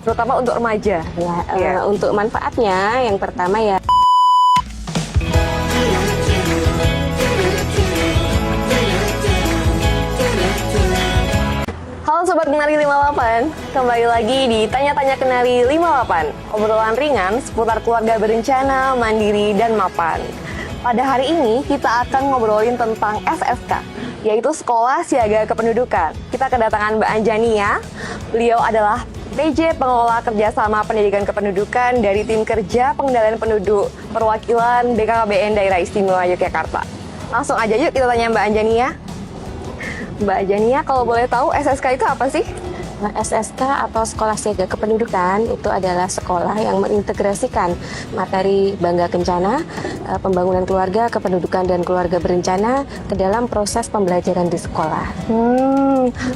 terutama untuk remaja. Ya, untuk manfaatnya yang pertama ya. Halo Sobat Kenari 58, kembali lagi di Tanya-Tanya Kenari 58, obrolan ringan seputar keluarga berencana, mandiri, dan mapan. Pada hari ini kita akan ngobrolin tentang SSK, yaitu Sekolah Siaga Kependudukan. Kita kedatangan Mbak Anjania, beliau adalah PJ Pengelola Kerjasama Pendidikan Kependudukan dari Tim Kerja Pengendalian Penduduk Perwakilan BKKBN Daerah Istimewa Yogyakarta. Langsung aja yuk kita tanya Mbak Anjania. Mbak Jania, kalau boleh tahu SSK itu apa sih? Nah, SSK atau Sekolah Siaga Kependudukan itu adalah sekolah yang mengintegrasikan materi Bangga Kencana, pembangunan keluarga, kependudukan, dan keluarga berencana ke dalam proses pembelajaran di sekolah.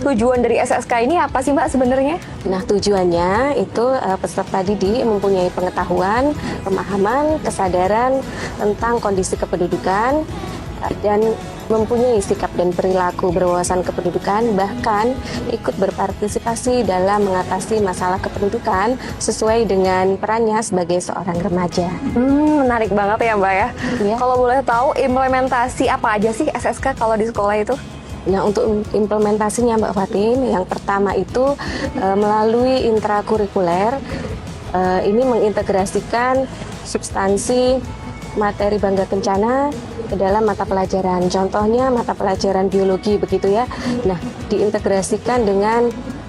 Tujuan dari SSK ini apa sih Mbak sebenarnya? Nah, tujuannya itu peserta didik mempunyai pengetahuan, pemahaman, kesadaran tentang kondisi kependudukan, dan mempunyai sikap dan perilaku berwawasan kependudukan, bahkan ikut berpartisipasi dalam mengatasi masalah kependudukan sesuai dengan perannya sebagai seorang remaja. Menarik banget ya Mbak ya. Kalau boleh tahu implementasi apa aja sih SSK kalau di sekolah itu? Nah, untuk implementasinya Mbak Fatin, yang pertama itu melalui intrakurikuler, ini mengintegrasikan substansi materi Bangga Kencana ke dalam mata pelajaran. Contohnya mata pelajaran biologi begitu ya. Nah, diintegrasikan dengan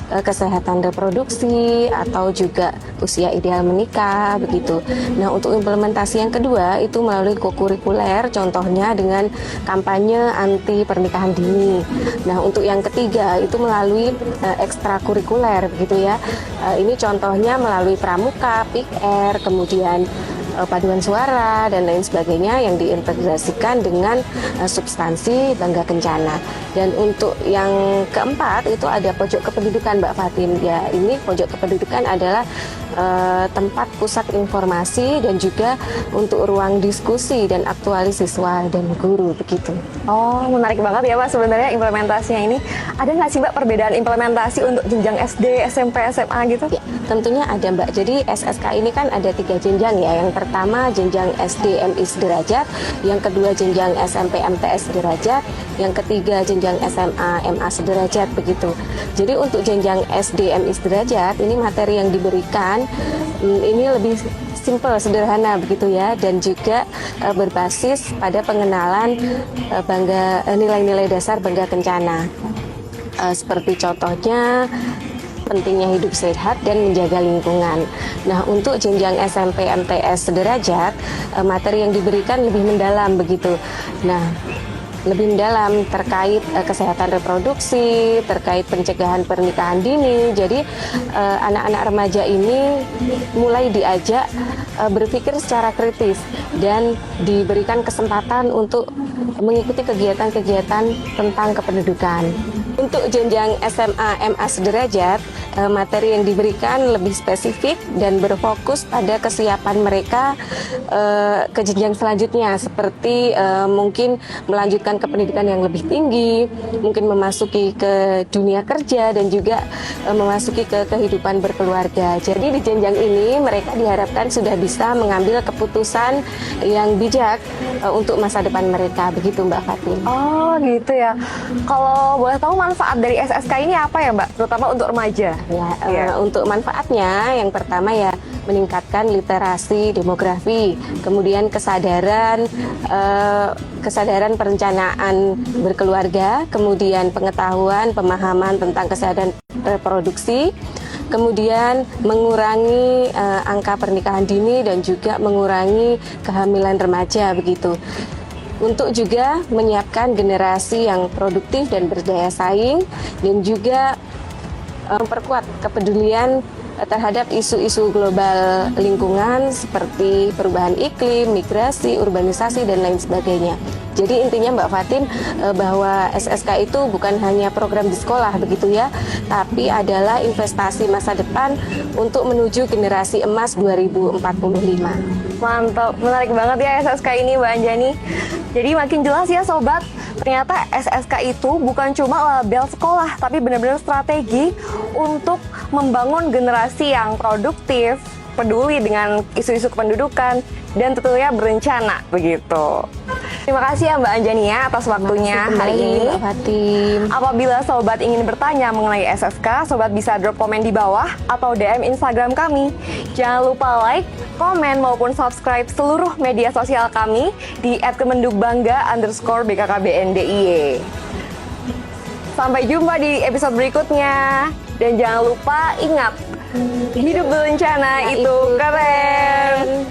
kesehatan reproduksi atau juga usia ideal menikah begitu. Nah, untuk implementasi yang kedua itu melalui kokurikuler, contohnya dengan kampanye anti pernikahan dini. Nah, untuk yang ketiga itu melalui ekstrakurikuler begitu ya. Ini contohnya melalui pramuka, PIKR, kemudian paduan suara dan lain sebagainya yang diintegrasikan dengan substansi Bangga Kencana. Dan untuk yang keempat itu ada pojok kependudukan Mbak Fatin. Ya, ini pojok kependudukan adalah tempat pusat informasi dan juga untuk ruang diskusi dan aktualis siswa dan guru begitu. Oh, menarik banget ya Mbak sebenarnya implementasinya ini. Ada nggak sih Mbak perbedaan implementasi untuk jenjang SD, SMP, SMA gitu? Ya, tentunya ada Mbak. Jadi SSK ini kan ada 3 jenjang ya. Yang pertama jenjang SD MI sederajat, yang kedua jenjang SMP MTS sederajat, yang ketiga jenjang SMA MA sederajat begitu. Jadi untuk jenjang SD MI sederajat ini materi yang diberikan ini lebih simple, sederhana begitu ya, dan juga berbasis pada pengenalan nilai-nilai dasar Bangga Kencana. Seperti contohnya pentingnya hidup sehat dan menjaga lingkungan. Nah, untuk jenjang SMP MTS sederajat, materi yang diberikan lebih mendalam begitu. Nah, lebih mendalam terkait kesehatan reproduksi, terkait pencegahan pernikahan dini. Jadi anak-anak remaja ini mulai diajak berpikir secara kritis dan diberikan kesempatan untuk mengikuti kegiatan-kegiatan tentang kependudukan. Untuk jenjang SMA MA sederajat, materi yang diberikan lebih spesifik dan berfokus pada kesiapan mereka ke jenjang selanjutnya, seperti mungkin melanjutkan ke pendidikan yang lebih tinggi, mungkin memasuki ke dunia kerja dan juga memasuki ke kehidupan berkeluarga. Jadi di jenjang ini mereka diharapkan sudah bisa mengambil keputusan yang bijak untuk masa depan mereka, begitu Mbak Fatin. Oh gitu ya. Kalau boleh tahu manfaat dari SSK ini apa ya Mbak, terutama untuk remaja? Ya, untuk manfaatnya yang pertama ya meningkatkan literasi demografi, kemudian kesadaran perencanaan berkeluarga, kemudian pengetahuan, pemahaman tentang kesehatan reproduksi, kemudian mengurangi angka pernikahan dini dan juga mengurangi kehamilan remaja begitu. Untuk juga menyiapkan generasi yang produktif dan berdaya saing, dan juga memperkuat kepedulian terhadap isu-isu global lingkungan seperti perubahan iklim, migrasi, urbanisasi, dan lain sebagainya. Jadi intinya Mbak Fatin bahwa SSK itu bukan hanya program di sekolah begitu ya, tapi adalah investasi masa depan untuk menuju generasi emas 2045. Mantap, menarik banget ya SSK ini Mbak Anjani. Jadi makin jelas ya sobat, ternyata SSK itu bukan cuma label sekolah, tapi benar-benar strategi untuk membangun generasi yang produktif, peduli dengan isu-isu kependudukan, dan tentunya berencana begitu. Terima kasih ya Mbak Anjani ya atas waktunya hari ini. Mbak Fatin. Apabila sobat ingin bertanya mengenai SSK, sobat bisa drop komen di bawah atau DM Instagram kami. Jangan lupa like, komen maupun subscribe seluruh media sosial kami di @kemendukbangga_BKKBNDIY. Sampai jumpa di episode berikutnya. Dan jangan lupa ingat, hidup berencana itu keren.